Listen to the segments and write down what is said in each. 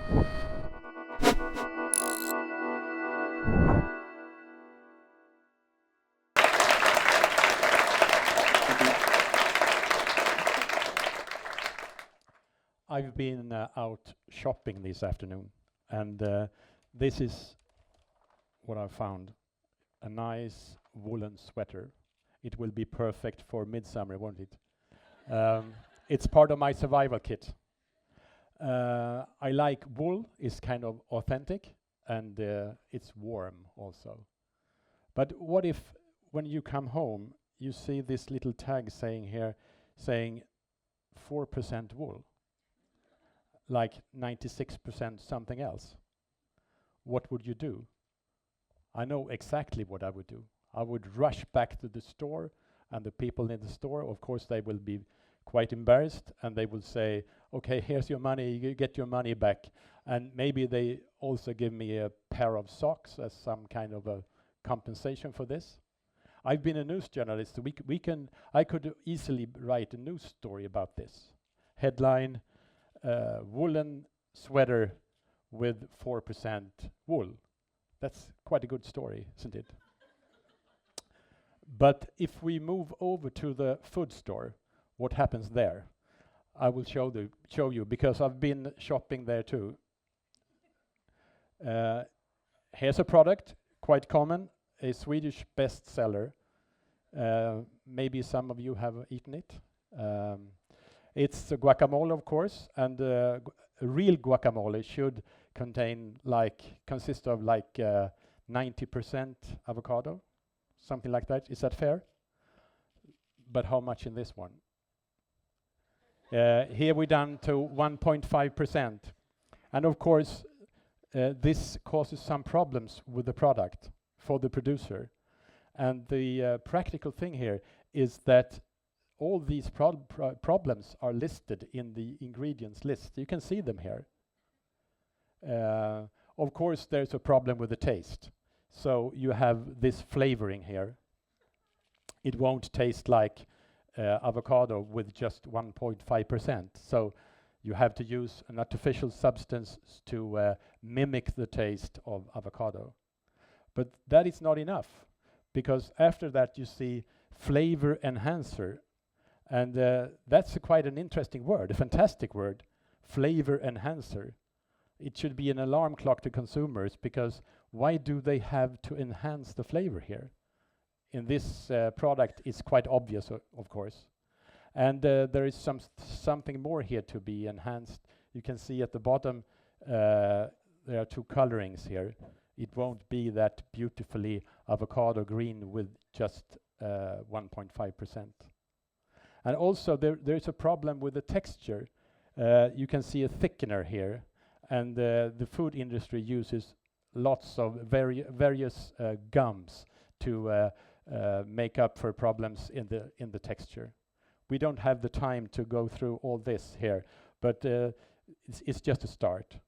I've been out shopping this afternoon, and this is what I found. A nice woolen sweater. It will be perfect for midsummer, won't it? It's part of my survival kit. I like wool, it's kind of authentic, and it's warm also. But what if when you come home, you see this little tag saying here, saying 4% wool, like 96% something else? What would you do? I know exactly what I would do. I would rush back to the store, and the people in the store, of course, they will be quite embarrassed, and they will say, okay, here's your money, you get your money back. And maybe they also give me a pair of socks as some kind of a compensation for this. I've been a news journalist, so I could easily write a news story about this. Headline, woolen sweater with 4% wool. That's quite a good story, isn't it? But if we move over to the food store, what happens there? I will show you, because I've been shopping there too. Here's a product, quite common, a Swedish bestseller. Maybe some of you have eaten it. It's a guacamole, of course, and real guacamole should consist of like 90% avocado, something like that. Is that fair? But how much in this one? Here we're down to 1.5%. And of course, this causes some problems with the product for the producer. And the practical thing here is that all these problems are listed in the ingredients list. You can see them here. Of course, there's a problem with the taste. So you have this flavoring here. It won't taste like avocado with just 1.5%. So you have to use an artificial substance to mimic the taste of avocado. But that is not enough, because after that you see flavor enhancer. And that's quite an interesting word, a fantastic word, flavor enhancer. It should be an alarm clock to consumers, because why do they have to enhance the flavor here? In this product, it's quite obvious, of course. And there is something more here to be enhanced. You can see at the bottom, there are two colorings here. It won't be that beautifully avocado green with just 1.5%. And also there's a problem with the texture. You can see a thickener here, and the food industry uses lots of various gums to make up for problems in the texture. We don't have the time to go through all this here, but it's just a start.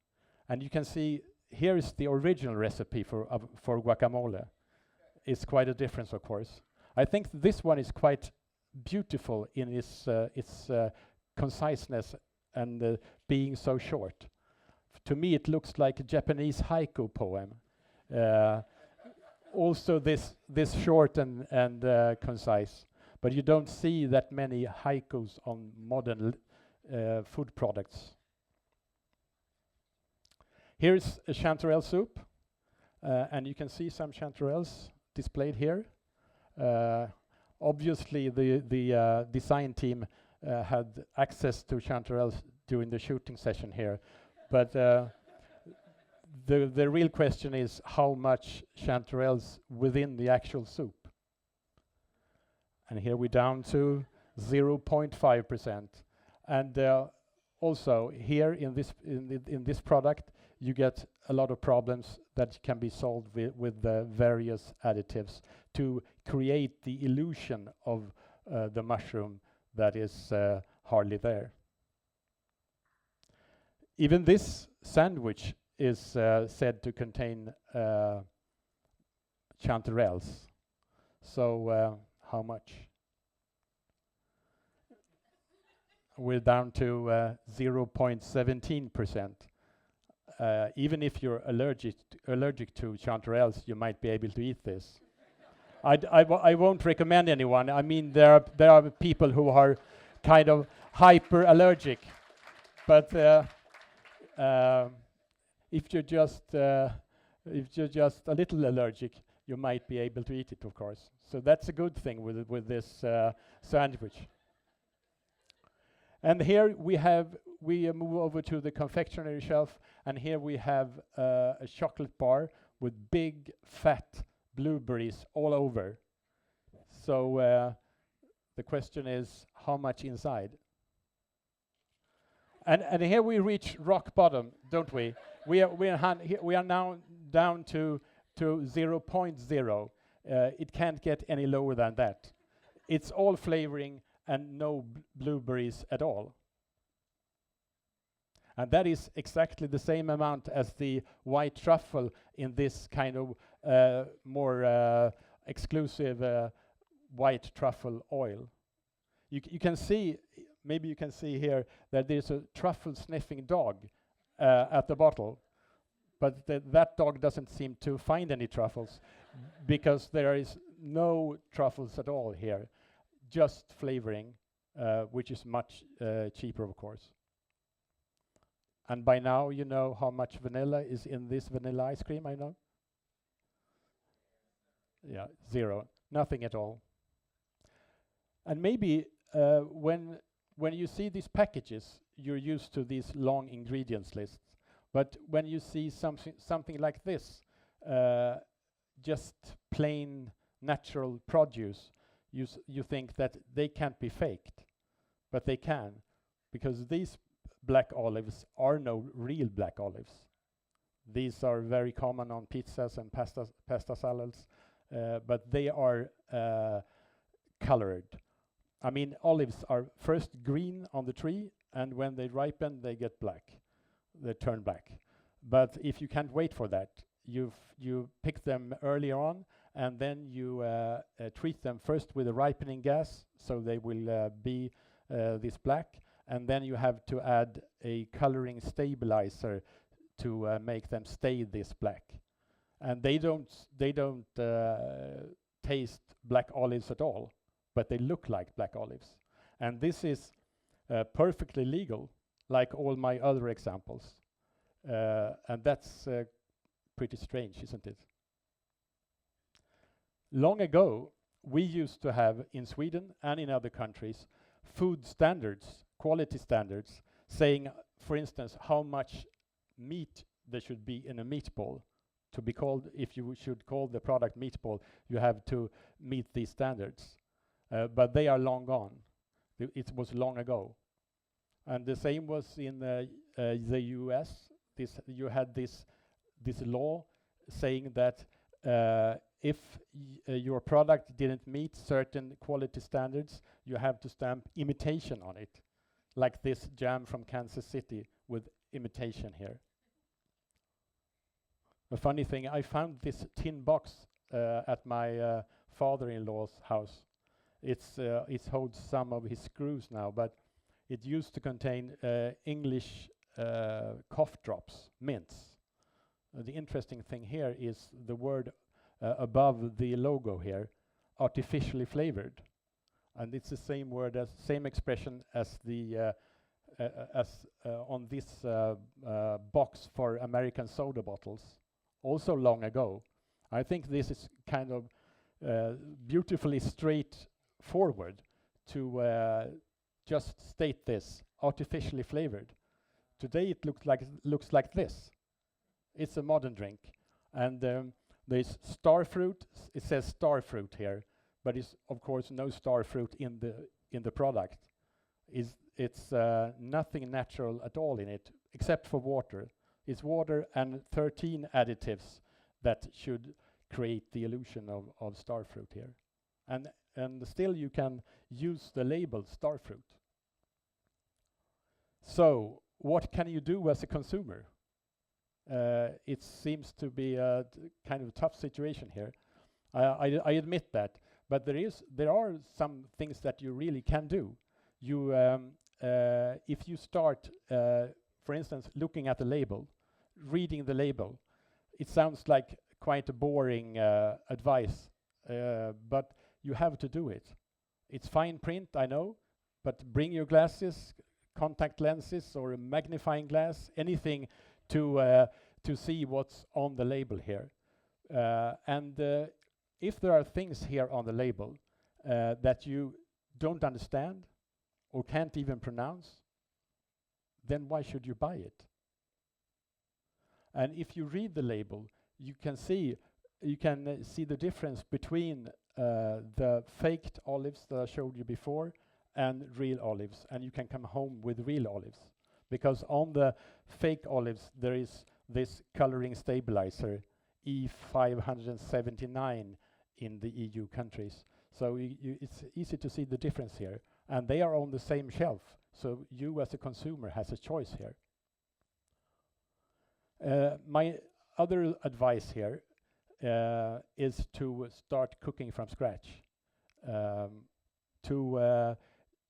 And you can see here is the original recipe for guacamole. It's quite a difference, of course. I think this one is quite beautiful in its conciseness and being so short. To me, it looks like a Japanese haiku poem. Also, this short and concise, but you don't see that many haikus on modern food products. Here's a chanterelle soup, and you can see some chanterelles displayed here. Obviously, the design team had access to chanterelles during the shooting session here, but the real question is how much chanterelles within the actual soup. And here we're down to 0.5%. And also here in this product, you get a lot of problems that can be solved with the various additives to create the illusion of the mushroom that is hardly there. Even this sandwich is said to contain chanterelles. So how much? We're down to 0.17%. even if you're allergic to Chanterelles, you might be able to eat this. I won't recommend anyone. I mean, there are people who are kind of hyper allergic, but if you're just a little allergic, you might be able to eat it, of course. So that's a good thing with this sandwich. And here we move over to the confectionery shelf, and here we have a chocolate bar with big fat blueberries all over. So the question is, how much inside? And here we reach rock bottom, don't we? We are now down to 0.0. It can't get any lower than that. It's all flavoring and no blueberries at all. And that is exactly the same amount as the white truffle in this kind of more exclusive white truffle oil. You can see, maybe you can see here, that there's a truffle sniffing dog at the bottle. But that dog doesn't seem to find any truffles because there is no truffles at all here, just flavoring, which is much cheaper, of course. And by now you know how much vanilla is in this vanilla ice cream, I know? Yeah, 0, nothing at all. And maybe when you see these packages, you're used to these long ingredients lists. But when you see something like this, just plain natural produce, you think that they can't be faked, but they can, because these black olives are no real black olives. These are very common on pizzas and pasta salads, but they are colored. I mean, olives are first green on the tree, and when they ripen, they get black. They turn black. But if you can't wait for that, you pick them earlier on, and then you treat them first with a ripening gas, so they will be this black, and then you have to add a coloring stabilizer to make them stay this black. And they don't taste black olives at all, but they look like black olives. And this is perfectly legal, like all my other examples. And that's pretty strange, isn't it? Long ago, we used to have, in Sweden and in other countries, food standards, quality standards, saying, for instance, how much meat there should be in a meatball. To be called, if you should call the product meatball, you have to meet these standards. But they are long gone. It was long ago. And the same was in the US. You had this law saying that if your product didn't meet certain quality standards, you have to stamp imitation on it, like this jam from Kansas City with imitation here. A funny thing, I found this tin box at my father-in-law's house. It holds some of his screws now, but it used to contain English cough drops, mints. The interesting thing here is the word above the logo here, artificially flavored, and it's the same word, as same expression as the on this box for American soda bottles, also long ago. I think this is kind of beautifully straightforward to just state this, artificially flavored. Today it looks like this. It's a modern drink, and there's Starfruit. It says Starfruit here, but it's of course no Starfruit in the product. It's nothing natural at all in it, except for water. It's water and 13 additives that should create the illusion of Starfruit here, and still you can use the label Starfruit. So what can you do as a consumer? It seems to be a kind of tough situation here. I admit that, but there are some things that you really can do. You, if you start, for instance, looking at the label, reading the label. It sounds like quite a boring advice, but you have to do it. It's fine print, I know, but bring your glasses, contact lenses or a magnifying glass, anything to see what's on the label here. And if there are things here on the label that you don't understand or can't even pronounce, then why should you buy it? And if you read the label, you can see the difference between the faked olives that I showed you before and real olives, and you can come home with real olives, because on the fake olives there is this coloring stabilizer E579 in the EU countries. So it's easy to see the difference here, and they are on the same shelf, so you as a consumer has a choice here. My other advice here is to start cooking from scratch, to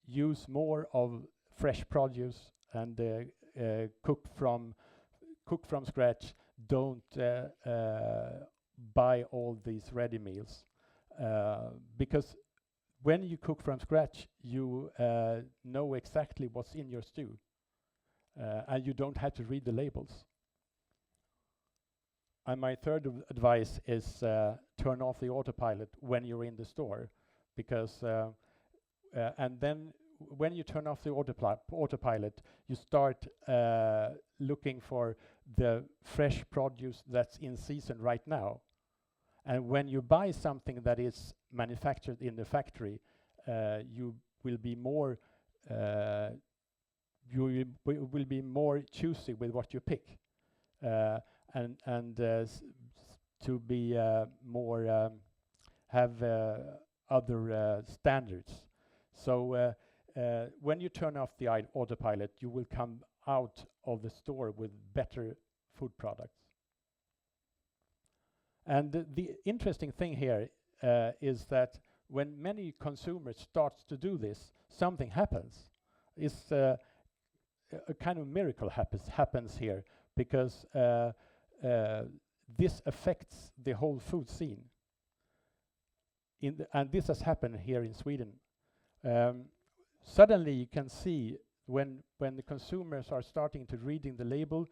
use more of fresh produce and cook from scratch. Don't buy all these ready meals, because when you cook from scratch, you know exactly what's in your stew, and you don't have to read the labels. And my third advice is turn off the autopilot when you're in the store, because and then when you turn off the autopilot, you start looking for the fresh produce that's in season right now. And when you buy something that is manufactured in the factory, you will be more choosy with what you pick, and to be more have other standards. So when you turn off the autopilot, you will come out of the store with better food products. And the interesting thing here is that when many consumers start to do this, something happens. It's a kind of miracle happens here, because this affects the whole food scene. And this has happened here in Sweden. Suddenly you can see when the consumers are starting to reading the label,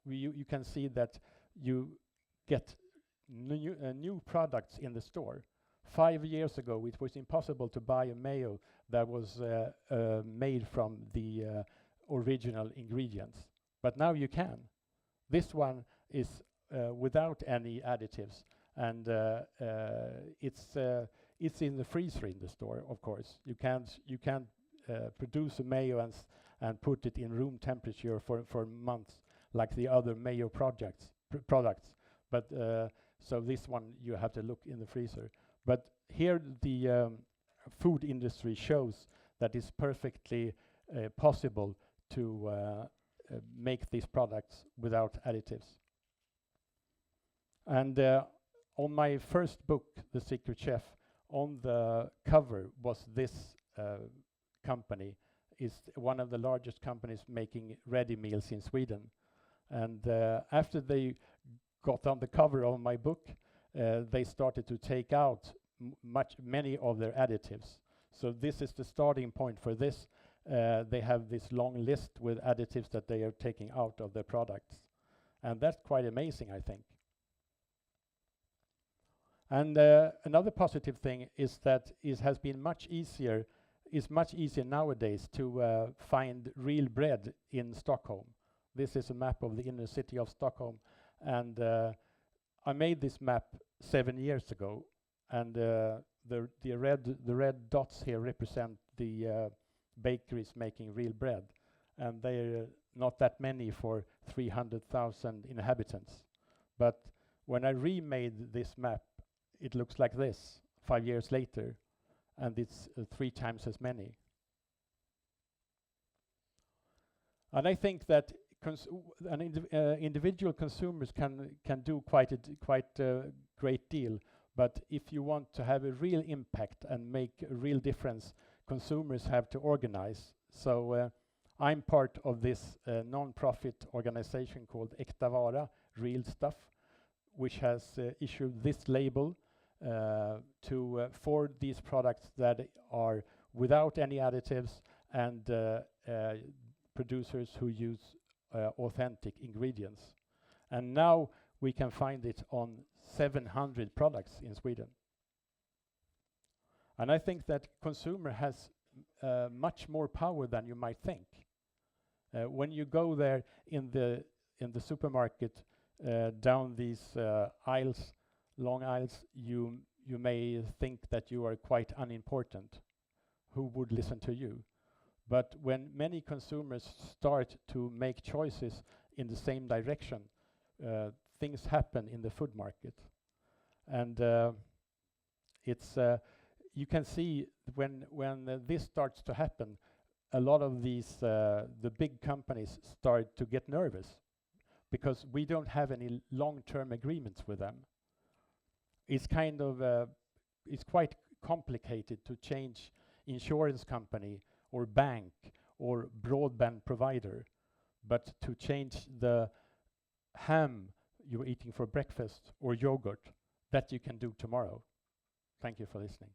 you can see that you get new products in the store. 5 years ago, it was impossible to buy a mayo that was made from the original ingredients, but now you can. This one is without any additives, and it's in the freezer in the store. Of course, you can't produce a mayo and put it in room temperature for months like the other mayo products. But so this one you have to look in the freezer. But here the food industry shows that it's perfectly possible to make these products without additives. And on my first book, The Secret Chef, on the cover was this company. Is one of the largest companies making ready meals in Sweden. And after they got on the cover of my book, they started to take out many of their additives. So this is the starting point for this. They have this long list with additives that they are taking out of their products. And that's quite amazing, I think. And another positive thing is that it has been much easier nowadays to find real bread in Stockholm. This is a map of the inner city of Stockholm, and I made this map 7 years ago, and the red dots here represent the bakeries making real bread, and they're not that many for 300,000 inhabitants. But when I remade this map, it looks like this 5 years later, and it's 3 times as many. And I think that individual consumers can do quite a great deal, but if you want to have a real impact and make a real difference, consumers have to organize. So I'm part of this non-profit organization called Äkta Vara, Real Stuff, which has issued this label for these products that are without any additives and producers who use authentic ingredients. And now we can find it on 700 products in Sweden. And I think that consumer has much more power than you might think. When you go there in the supermarket, down these aisles, long aisles, you may think that you are quite unimportant. Who would listen to you? But when many consumers start to make choices in the same direction, things happen in the food market. And it's you can see when this starts to happen, a lot of these the big companies start to get nervous because we don't have any long-term agreements with them. It's kind of it's quite complicated to change insurance company or bank or broadband provider, but to change the ham you're eating for breakfast or yogurt, that you can do tomorrow. Thank you for listening.